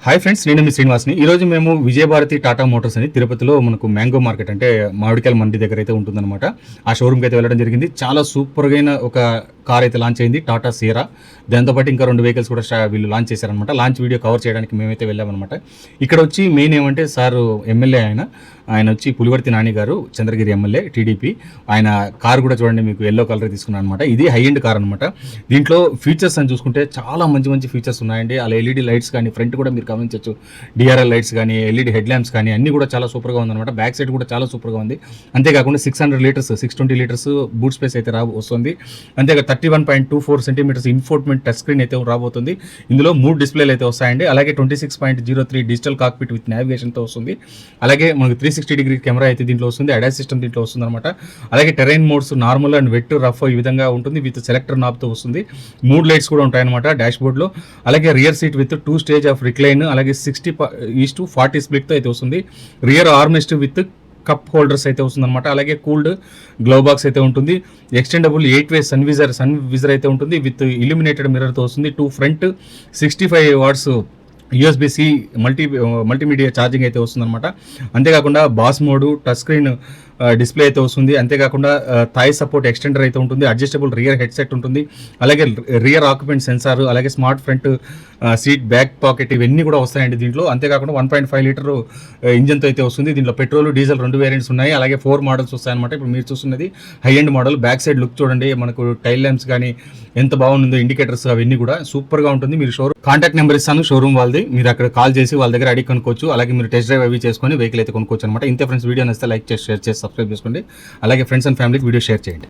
Hi friends, నేను మీ శ్రీనివాస్ని. ఈరోజు మేము విజయభారతి టాటా మోటార్స్ అని తిరుపతిలో మనకు మ్యాంగో మార్కెట్ అంటే మామిడికాయల మండి దగ్గర అయితే ఉంటుందన్నమాట. ఆ షోరూమ్కి అయితే వెళ్ళడం జరిగింది. చాలా సూపర్గా ఒక కార్ అయితే లాంచ్ అయింది, టాటా సియరా. దాంతోపాటు ఇంకా 2 వెహికల్స్ కూడా వీళ్ళు లాంచ్ చేశారనమాట. లాంచ్ వీడియో కవర్ చేయడానికి మేమైతే వెళ్ళామన్నమాట. ఇక్కడ వచ్చి మెయిన్ ఏమంటే సార్ ఎమ్మెల్యే ఆయన వచ్చి పులివర్తి నాని గారు, చంద్రగిరి ఎమ్మెల్యే టీడీపీ. ఆయన కార్ కూడా చూడండి, మీకు ఎల్లో కలర్ తీసుకున్నాను అనమాట. ఇది హై ఎండ్ కార్ అనమాట. దీంట్లో ఫీచర్స్ అని చూసుకుంటే చాలా మంచి ఫీచర్స్ ఉన్నాయండి. అలా ఎల్ఈడి లైట్స్ కానీ, ఫ్రంట్ కూడా మీరు గమనించవచ్చు, డిఆర్ఎల్ లైట్స్ కానీ, ఎల్ఈడి హెడ్ ల్యాంప్స్ కానీ అన్నీ కూడా చాలా సూపర్గా ఉందన్నమాట. బ్యాక్ సైడ్ కూడా చాలా సూపర్గా ఉంది. అంతేకాకుండా 600 లీటర్స్ 620 లీటర్స్ బూట్ స్పేస్ అయితే వస్తుంది. అంతేకాదు 31.24 సెంటీమీటర్స్ ఇన్ఫోర్ట్మెంట్ టచ్ స్క్రీన్ అయితే రాబోతుంది. ఇందులో 3 డిస్ప్లేలు అయితే వస్తాయండి. అలాగే 26.03 డిజిటల్ కాక్పిట్ విత్ నావిగేషన్తో వస్తుంది. అలాగే మనకు 360 డిగ్రీ కెమెరా అయితే దీంట్లో వస్తుంది. అడాస్ సిస్టమ్ దీంట్లో వస్తుంది అనమాట. అలాగే terrain modes normal and wet, rough ఈ విధంగా ఉంటుంది. విత్ సెలెక్టర్ నాబ్తో వస్తుంది. 3 లైట్స్ కూడా ఉంటాయన్నమాట డాష్ బోర్డ్లో. అలాగే rear seat with 2 stage of recline, అలాగే 60:40 స్ప్లిట్తో అయితే వస్తుంది. Rear armrest with cup holders అయితే వస్తుందన్నమాట. అలాగే కూల్డ్ గ్లౌ బాక్స్ అయితే ఉంటుంది. ఎక్స్టెండబుల్ 8-వే సన్ విజర్ అయితే ఉంటుంది. విత్ ఇల్యూమినేటెడ్ మిర్రర్తో వస్తుంది. 2 front 65 watts USB-C multimedia charging అయితే వస్తుందన్నమాట. అంతేకాకుండా boss mode, touch screen display అయితే వస్తుంది. అంతేకాకుండా థాయ్ సపోర్ట్ ఎక్స్టెండర్ అయితే ఉంటుంది. అడ్జస్టబుల్ రియర్ హెడ్సెట్ ఉంటుంది. అలాగే రియర్ ఆక్యుపెంట్ సెన్సార్, అలాగే smart front seat, back pocket ఇవన్నీ కూడా వస్తాయండి దీంట్లో. అంతేకాకుండా 1.5 లీటర్ ఇంజన్తో అయితే వస్తుంది. దీంట్లో పెట్రోల్, డీజిల్ 2 వేరియంట్స్ ఉన్నాయి. అలాగే 4 మోడల్స్ వస్తాయన్నమాట. ఇప్పుడు మీరు చూస్తున్నది high end model. Back side look చూడండి, మనకు టైల్ ల్యాంప్స్ కానీ ఎంత బాగుందో, ఇండికేటర్స్ అవన్నీ కూడా సూపర్గా ఉంటుంది. మీరు కాంటాక్ట్ నెంబర్ ఇస్తాను షోరూమ్ వాళ్ళది, మీరు అక్కడ కాల్ చేసి వాళ్ళ దగ్గర అడిగి కొనుక్కోవచ్చు. అలాగే మీరు టెస్ట్ డ్రైవ్ అవి చేసుకొని వెహికల్ అయితే కొనుక్కోవచ్చు అనమాట. ఇంతే ఫ్రెండ్స్, వీడియో నచ్చితే లైక్ చేసి, షేర్ చేసి, సబ్స్క్రైబ్ చేసుకోండి. అలాగే ఫ్రెండ్స్ అండ్ ఫ్యామిలీకి వీడియో షేర్ చేయండి.